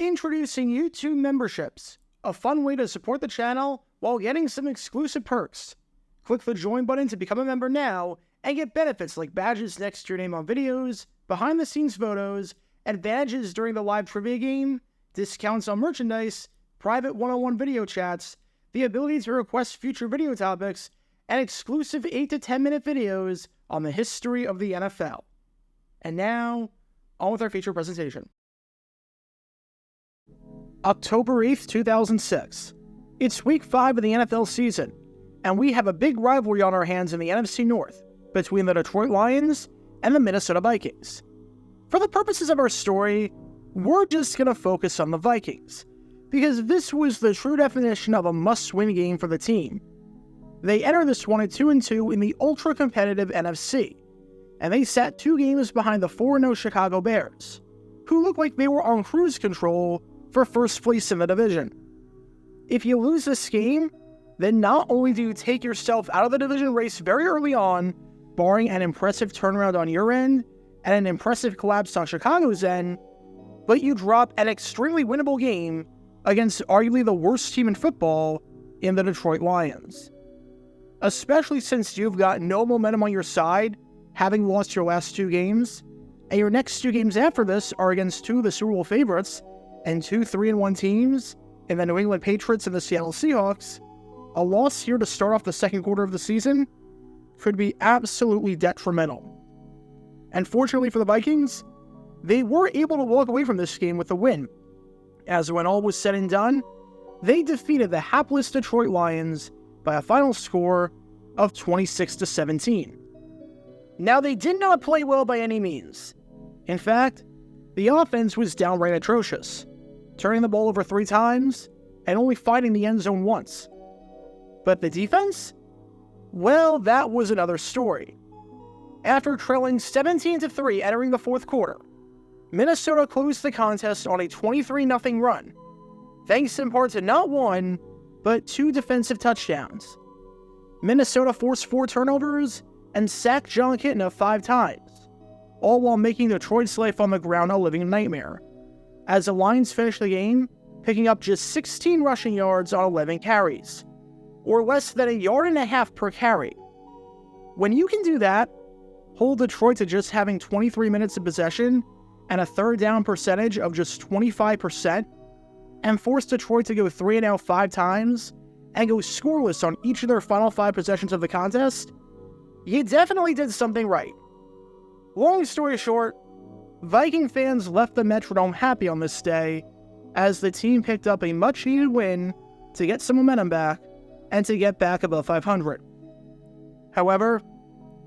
Introducing YouTube memberships, a fun way to support the channel while getting some exclusive perks. Click the join button to become a member now and get benefits like badges next to your name on videos, behind-the-scenes photos, advantages during the live trivia game, discounts on merchandise, private one-on-one video chats, the ability to request future video topics, and exclusive 8 to 10 minute videos on the history of the NFL. And now, on with our feature presentation. October 8th, 2006. It's week 5 of the NFL season, and we have a big rivalry on our hands in the NFC North between the Detroit Lions and the Minnesota Vikings. For the purposes of our story, we're just going to focus on the Vikings, because this was the true definition of a must-win game for the team. They entered this one at 2-2 in the ultra-competitive NFC, and they sat 2 games behind the 4-0 Chicago Bears, who looked like they were on cruise control for first place in the division. If you lose this game, then not only do you take yourself out of the division race very early on, barring an impressive turnaround on your end and an impressive collapse on Chicago's end, but you drop an extremely winnable game against arguably the worst team in football in the Detroit Lions. Especially since you've got no momentum on your side, having lost your last 2 games, and your next 2 games after this are against 2 of the Super Bowl favorites and 2 3-1 teams in the New England Patriots and the Seattle Seahawks. A loss here to start off the second quarter of the season could be absolutely detrimental. And fortunately for the Vikings, they were able to walk away from this game with a win, as when all was said and done, they defeated the hapless Detroit Lions by a final score of 26-17. Now, they did not play well by any means. In fact, the offense was downright atrocious, turning the ball over 3 times and only finding the end zone once. But the defense? Well, that was another story. After trailing 17-3 entering the fourth quarter, Minnesota closed the contest on a 23-0 run, thanks in part to not 1, but 2 defensive touchdowns. Minnesota forced 4 turnovers and sacked John Kitna 5 times, all while making Detroit's life on the ground a living nightmare, as the Lions finished the game picking up just 16 rushing yards on 11 carries, or less than 1.5 yards per carry. When you can do that, hold Detroit to just having 23 minutes of possession and a third down percentage of just 25%, and force Detroit to go 3 and out 5 times, and go scoreless on each of their final 5 possessions of the contest, you definitely did something right. Long story short, Viking fans left the Metrodome happy on this day, as the team picked up a much-needed win to get some momentum back, and to get back above 500. However,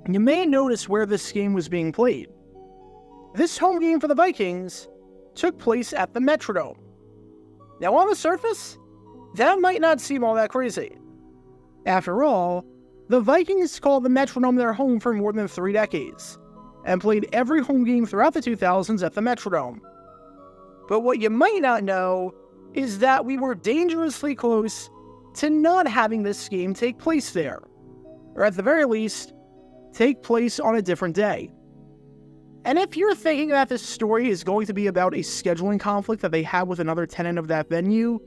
you may notice where this game was being played. This home game for the Vikings took place at the Metrodome. Now, on the surface, that might not seem all that crazy. After all, the Vikings called the Metrodome their home for more than 3 decades, and played every home game throughout the 2000s at the Metrodome. But what you might not know is that we were dangerously close to not having this game take place there, or at the very least, take place on a different day. And if you're thinking that this story is going to be about a scheduling conflict that they had with another tenant of that venue,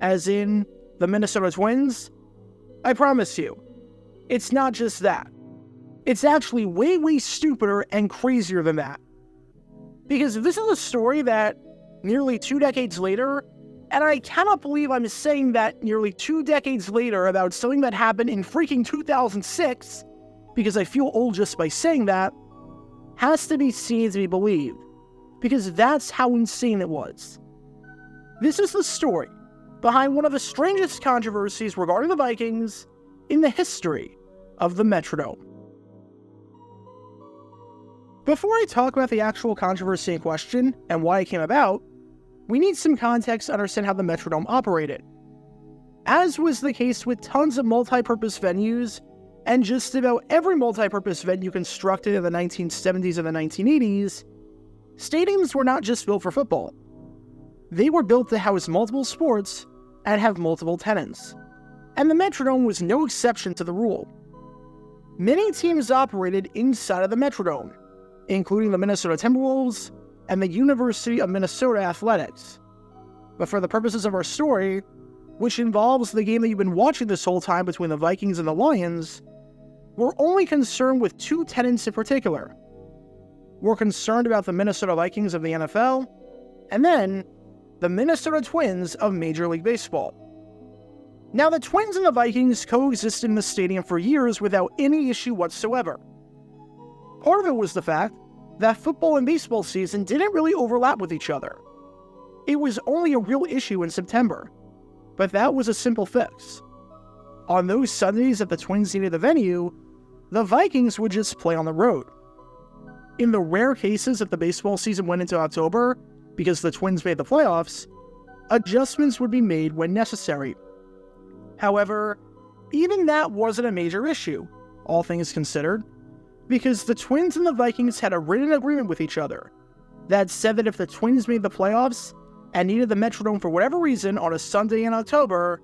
as in the Minnesota Twins, I promise you, it's not just that. It's actually way, way stupider and crazier than that. Because this is a story that nearly 2 decades later, and I cannot believe I'm saying that nearly 2 decades later about something that happened in freaking 2006, because I feel old just by saying that, has to be seen to be believed, because that's how insane it was. This is the story behind one of the strangest controversies regarding the Vikings in the history of the Metrodome. Before I talk about the actual controversy in question and why it came about, we need some context to understand how the Metrodome operated. As was the case with tons of multi-purpose venues, and just about every multi-purpose venue constructed in the 1970s and the 1980s, stadiums were not just built for football. They were built to house multiple sports and have multiple tenants. And the Metrodome was no exception to the rule. Many teams operated inside of the Metrodome, including the Minnesota Timberwolves and the University of Minnesota Athletics. But for the purposes of our story, which involves the game that you've been watching this whole time between the Vikings and the Lions, we're only concerned with two tenants in particular. We're concerned about the Minnesota Vikings of the NFL, and then the Minnesota Twins of Major League Baseball. Now, the Twins and the Vikings coexisted in the stadium for years without any issue whatsoever. Part of it was the fact that football and baseball season didn't really overlap with each other. It was only a real issue in September, but that was a simple fix. On those Sundays that the Twins needed the venue, the Vikings would just play on the road. In the rare cases that the baseball season went into October because the Twins made the playoffs, adjustments would be made when necessary. However, even that wasn't a major issue, all things considered, because the Twins and the Vikings had a written agreement with each other that said that if the Twins made the playoffs and needed the Metrodome for whatever reason on a Sunday in October,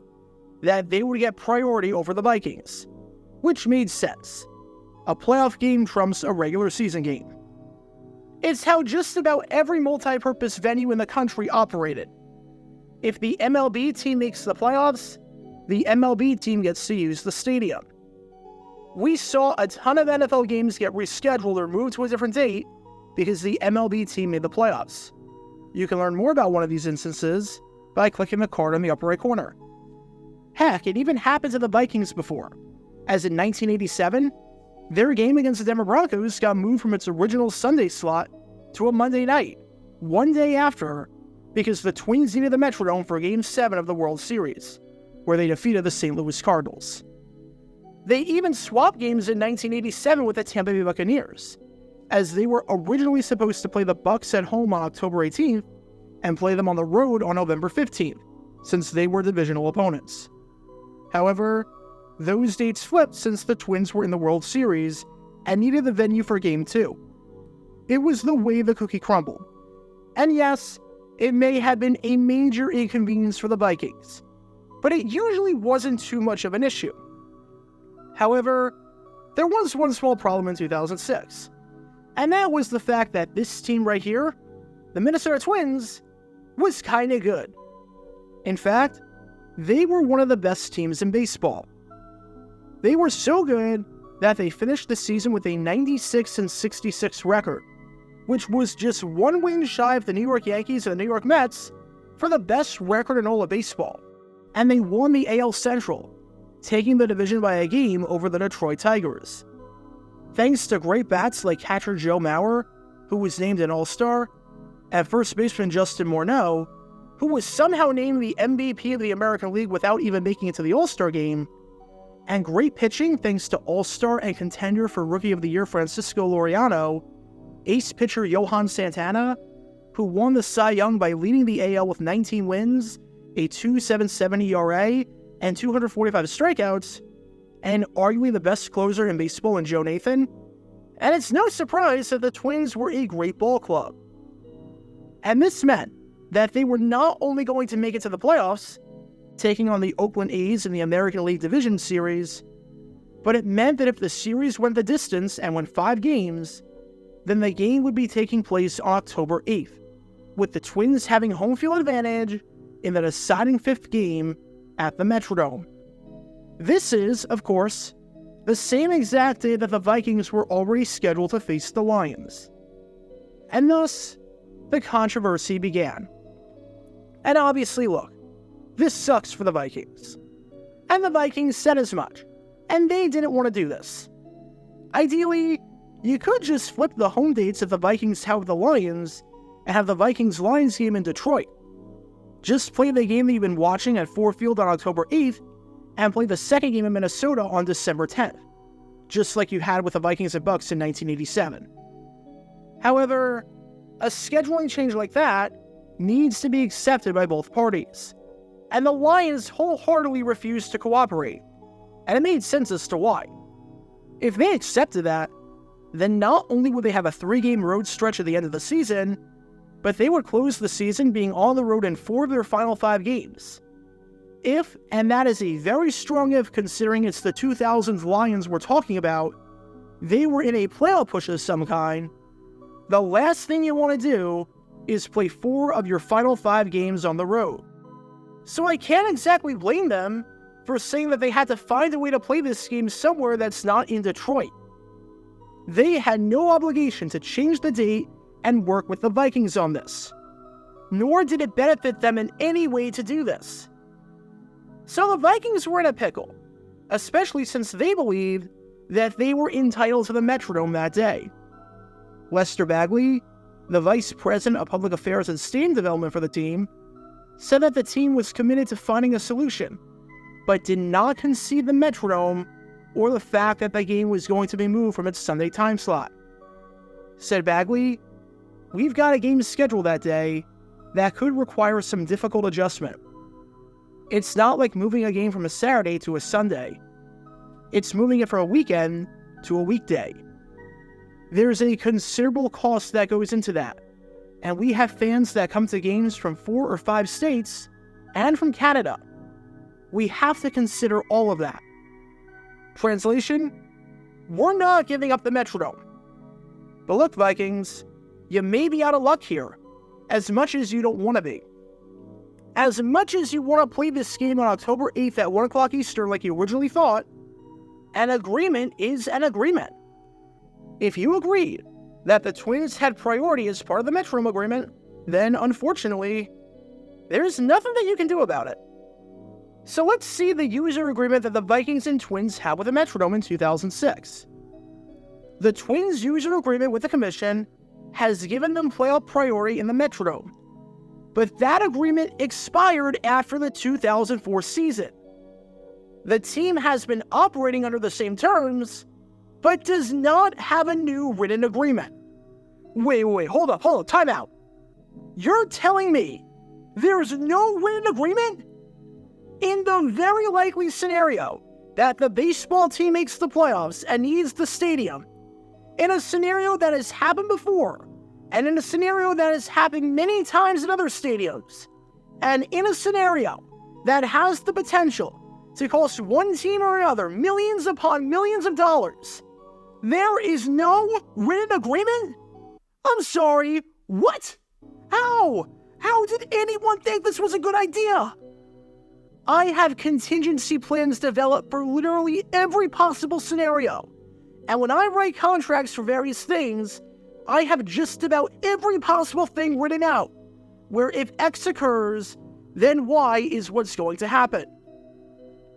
that they would get priority over the Vikings, which made sense. A playoff game trumps a regular season game. It's how just about every multi-purpose venue in the country operated. If the MLB team makes the playoffs, the MLB team gets to use the stadium. We saw a ton of NFL games get rescheduled or moved to a different date because the MLB team made the playoffs. You can learn more about one of these instances by clicking the card in the upper right corner. Heck, it even happened to the Vikings before, as in 1987, their game against the Denver Broncos got moved from its original Sunday slot to a Monday night, one day after, because the Twins needed the Metrodome for Game 7 of the World Series, where they defeated the St. Louis Cardinals. They even swapped games in 1987 with the Tampa Bay Buccaneers, as they were originally supposed to play the Bucs at home on October 18th and play them on the road on November 15th, since they were divisional opponents. However, those dates flipped since the Twins were in the World Series and needed the venue for Game 2. It was the way the cookie crumbled. And yes, it may have been a major inconvenience for the Vikings, but it usually wasn't too much of an issue. However, there was one small problem in 2006, and that was the fact that this team right here, the Minnesota Twins, was kinda good. In fact, they were one of the best teams in baseball. They were so good that they finished the season with a 96-66 record, which was just one win shy of the New York Yankees and the New York Mets for the best record in all of baseball. And they won the AL Central, taking the division by a game over the Detroit Tigers. Thanks to great bats like catcher Joe Mauer, who was named an All-Star, and first baseman Justin Morneau, who was somehow named the MVP of the American League without even making it to the All-Star game, and great pitching thanks to All-Star and contender for Rookie of the Year Francisco Liriano, ace pitcher Johan Santana, who won the Cy Young by leading the AL with 19 wins, a 2.77 ERA, and 245 strikeouts, and arguably the best closer in baseball in Joe Nathan. And it's no surprise that the Twins were a great ball club. And this meant that they were not only going to make it to the playoffs, taking on the Oakland A's in the American League Division Series, but it meant that if the series went the distance and went 5 games, then the game would be taking place on October 8th, with the Twins having home field advantage in the deciding 5th game at the Metrodome. This is, of course, the same exact day that the Vikings were already scheduled to face the Lions. And thus, the controversy began. And obviously, look, this sucks for the Vikings. And the Vikings said as much, and they didn't want to do this. Ideally, you could just flip the home dates if the Vikings have the Lions and have the Vikings-Lions game in Detroit. Just play the game that you've been watching at Ford Field on October 8th and play the second game in Minnesota on December 10th, just like you had with the Vikings and Bucs in 1987. However, a scheduling change like that needs to be accepted by both parties, and the Lions wholeheartedly refused to cooperate, and it made sense as to why. If they accepted that, then not only would they have a 3-game road stretch at the end of the season, but they would close the season being on the road in 4 of their final 5 games. If, and that is a very strong if considering it's the 2000s Lions we're talking about, they were in a playoff push of some kind, the last thing you want to do is play 4 of your final 5 games on the road. So I can't exactly blame them for saying that they had to find a way to play this game somewhere that's not in Detroit. They had no obligation to change the date and work with the Vikings on this, nor did it benefit them in any way to do this. So the Vikings were in a pickle, especially since they believed that they were entitled to the Metrodome that day. Lester Bagley, the Vice President of Public Affairs and Stadium Development for the team, said that the team was committed to finding a solution, but did not concede the Metrodome or the fact that the game was going to be moved from its Sunday time slot. Said Bagley, "We've got a game scheduled that day that could require some difficult adjustment. It's not like moving a game from a Saturday to a Sunday. It's moving it from a weekend to a weekday. There's a considerable cost that goes into that, and we have fans that come to games from 4 or 5 states and from Canada. We have to consider all of that." Translation: we're not giving up the Metrodome. But look, Vikings, you may be out of luck here, as much as you don't want to be. As much as you want to play this game on October 8th at 1 o'clock Eastern like you originally thought, an agreement is an agreement. If you agreed that the Twins had priority as part of the Metrodome agreement, then unfortunately, there's nothing that you can do about it. So let's see the user agreement that the Vikings and Twins had with the Metrodome in 2006. The Twins' user agreement with the Commission has given them playoff priority in the Metrodome, but that agreement expired after the 2004 season. The team has been operating under the same terms, but does not have a new written agreement. Wait, hold up, time out. You're telling me there's no written agreement? In the very likely scenario that the baseball team makes the playoffs and needs the stadium, in a scenario that has happened before, and in a scenario that has happened many times in other stadiums, and in a scenario that has the potential to cost one team or another millions upon millions of dollars, there is no written agreement? I'm sorry, what? How? How did anyone think this was a good idea? I have contingency plans developed for literally every possible scenario. And when I write contracts for various things, I have just about every possible thing written out, where if X occurs, then Y is what's going to happen.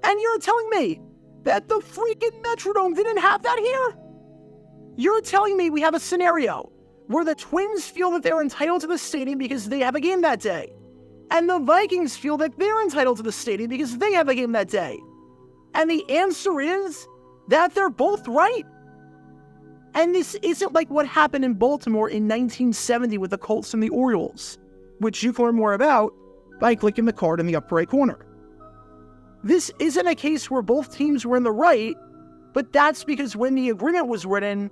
And you're telling me that the freaking Metrodome didn't have that here? You're telling me we have a scenario where the Twins feel that they're entitled to the stadium because they have a game that day, and the Vikings feel that they're entitled to the stadium because they have a game that day. And the answer is that they're both right. And this isn't like what happened in Baltimore in 1970 with the Colts and the Orioles, which you can learn more about by clicking the card in the upper right corner. This isn't a case where both teams were in the right, but that's because when the agreement was written,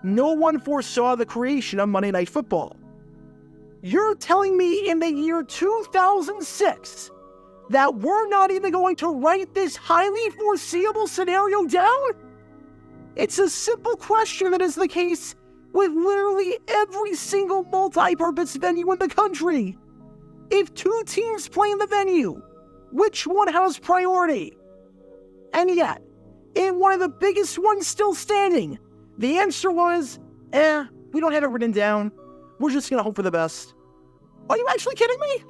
no one foresaw the creation of Monday Night Football. You're telling me in the year 2006 that we're not even going to write this highly foreseeable scenario down? It's a simple question that is the case with literally every single multi-purpose venue in the country. If 2 teams play in the venue, which one has priority? And yet, in one of the biggest ones still standing, the answer was, we don't have it written down. We're just going to hope for the best. Are you actually kidding me?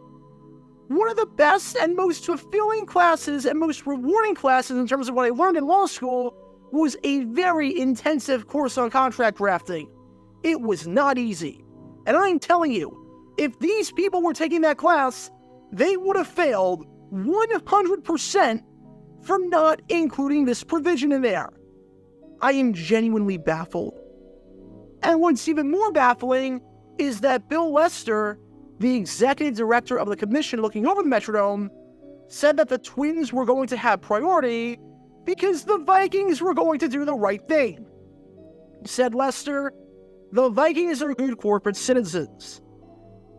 One of the best and most fulfilling classes and most rewarding classes in terms of what I learned in law school was a very intensive course on contract drafting. It was not easy. And I'm telling you, if these people were taking that class, they would have failed 100% for not including this provision in there. I am genuinely baffled. And what's even more baffling is that Bill Lester, the executive director of the commission looking over the Metrodome, said that the Twins were going to have priority because the Vikings were going to do the right thing. Said Lester, "The Vikings are good corporate citizens.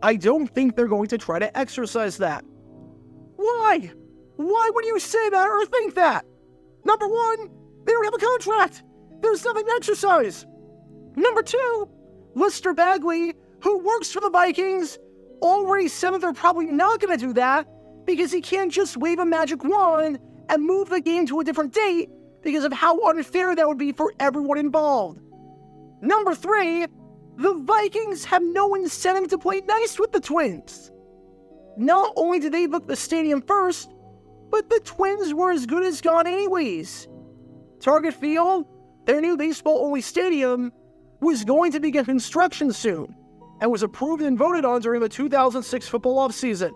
I don't think they're going to try to exercise that." Why? Why would you say that or think that? Number one, they don't have a contract. There's nothing to exercise. Number two, Lester Bagley, who works for the Vikings, already said that they're probably not going to do that because he can't just wave a magic wand and move the game to a different date because of how unfair that would be for everyone involved. Number 3, the Vikings have no incentive to play nice with the Twins. Not only did they book the stadium first, but the Twins were as good as gone anyways. Target Field, their new baseball-only stadium, was going to begin construction soon and was approved and voted on during the 2006 football offseason.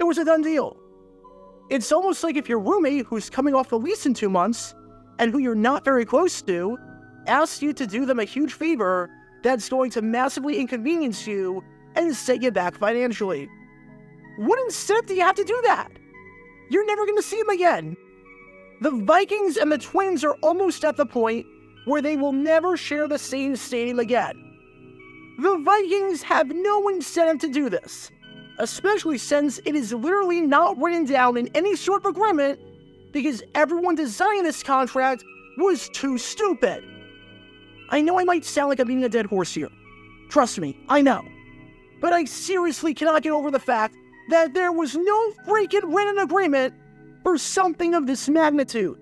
It was a done deal. It's almost like if your roommate, who's coming off the lease in 2 months, and who you're not very close to, asks you to do them a huge favor that's going to massively inconvenience you and set you back financially. What incentive do you have to do that? You're never going to see them again. The Vikings and the Twins are almost at the point where they will never share the same stadium again. The Vikings have no incentive to do this, especially since it is literally not written down in any sort of agreement because everyone designing this contract was too stupid. I know I might sound like I'm beating a dead horse here. Trust me, I know. But I seriously cannot get over the fact that there was no freaking written agreement for something of this magnitude.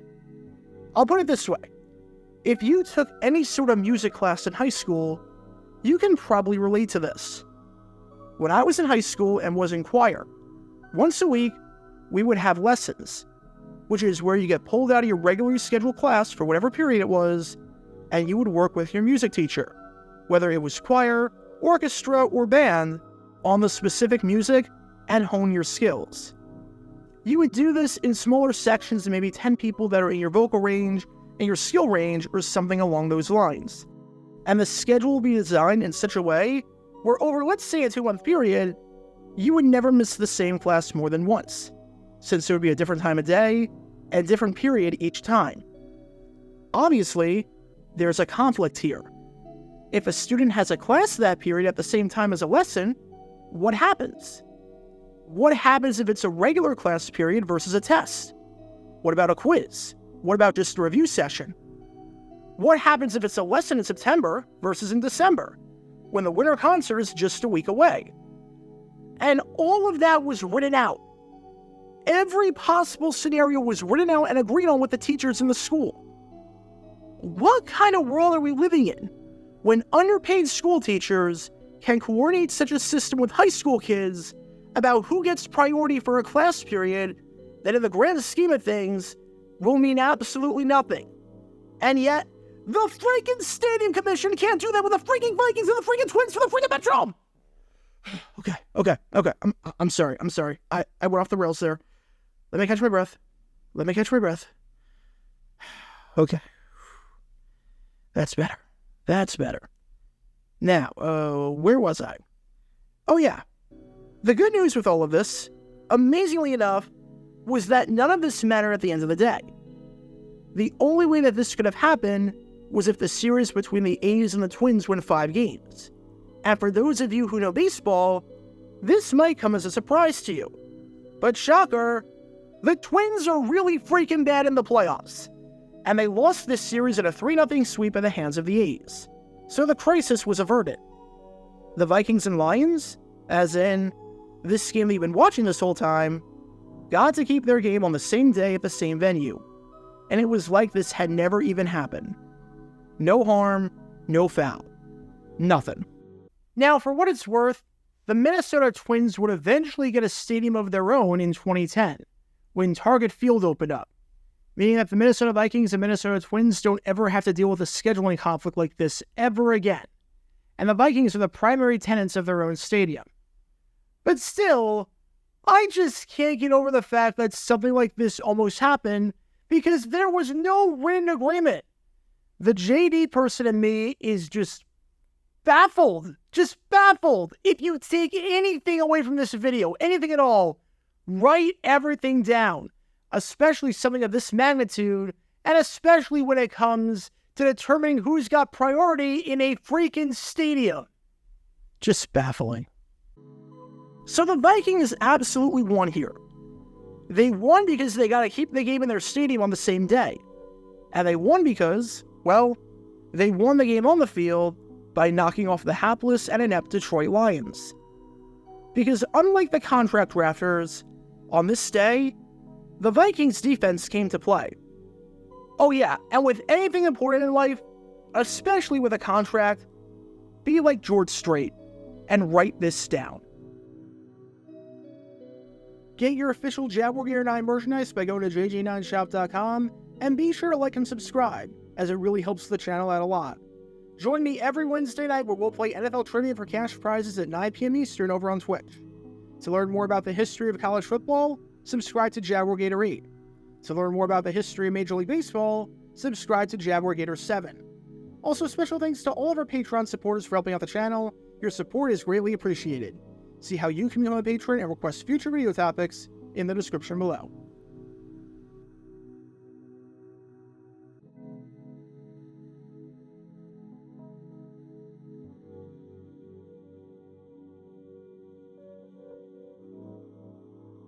I'll put it this way. If you took any sort of music class in high school, you can probably relate to this. When I was in high school and was in choir, once a week, we would have lessons, which is where you get pulled out of your regularly scheduled class for whatever period it was, and you would work with your music teacher, whether it was choir, orchestra, or band, on the specific music and hone your skills. You would do this in smaller sections of maybe 10 people that are in your vocal range, in your skill range, or something along those lines. And the schedule will be designed in such a way where over, let's say, a 2-month period, you would never miss the same class more than once, since there would be a different time of day and different period each time. Obviously, there's a conflict here. If a student has a class that period at the same time as a lesson, what happens? What happens if it's a regular class period versus a test? What about a quiz? What about just a review session? What happens if it's a lesson in September versus in December, when the winter concert is just a week away? And all of that was written out. Every possible scenario was written out and agreed on with the teachers in the school. What kind of world are we living in when underpaid school teachers can coordinate such a system with high school kids about who gets priority for a class period that in the grand scheme of things will mean absolutely nothing? And yet, the freaking Stadium Commission can't do that with the freaking Vikings and the freaking Twins for the freaking Metrodome! Okay. I'm sorry. I went off the rails there. Let me catch my breath. Okay. That's better. Now, where was I? Oh yeah. The good news with all of this, amazingly enough, was that none of this mattered at the end of the day. The only way that this could have happened was if the series between the A's and the Twins went 5 games. And for those of you who know baseball, this might come as a surprise to you. But shocker, the Twins are really freaking bad in the playoffs. And they lost this series in a 3-0 sweep at the hands of the A's. So the crisis was averted. The Vikings and Lions, as in this game that you've been watching this whole time, got to keep their game on the same day at the same venue. And it was like this had never even happened. No harm, no foul. Nothing. Now, for what it's worth, the Minnesota Twins would eventually get a stadium of their own in 2010, when Target Field opened up, meaning that the Minnesota Vikings and Minnesota Twins don't ever have to deal with a scheduling conflict like this ever again. And the Vikings are the primary tenants of their own stadium. But still, I just can't get over the fact that something like this almost happened because there was no written agreement. The JD person in me is just baffled. If you take anything away from this video, anything at all, write everything down, especially something of this magnitude, and especially when it comes to determining who's got priority in a freaking stadium. Just baffling. So the Vikings absolutely won here. They won because they got to keep the game in their stadium on the same day. And they won because, well, they won the game on the field by knocking off the hapless and inept Detroit Lions. Because unlike the contract drafters, on this day, the Vikings defense came to play. Oh yeah, and with anything important in life, especially with a contract, be like George Strait and write this down. Get your official Jaguar Gear 9 merchandise by going to jj9shop.com, and be sure to like and subscribe, as it really helps the channel out a lot. Join me every Wednesday night where we'll play NFL Trivia for cash prizes at 9 p.m. Eastern over on Twitch. To learn more about the history of college football, subscribe to Jaguar Gator 8. To learn more about the history of Major League Baseball, subscribe to Jaguar Gator 7. Also, special thanks to all of our Patreon supporters for helping out the channel. Your support is greatly appreciated. See how you can become a patron and request future video topics in the description below.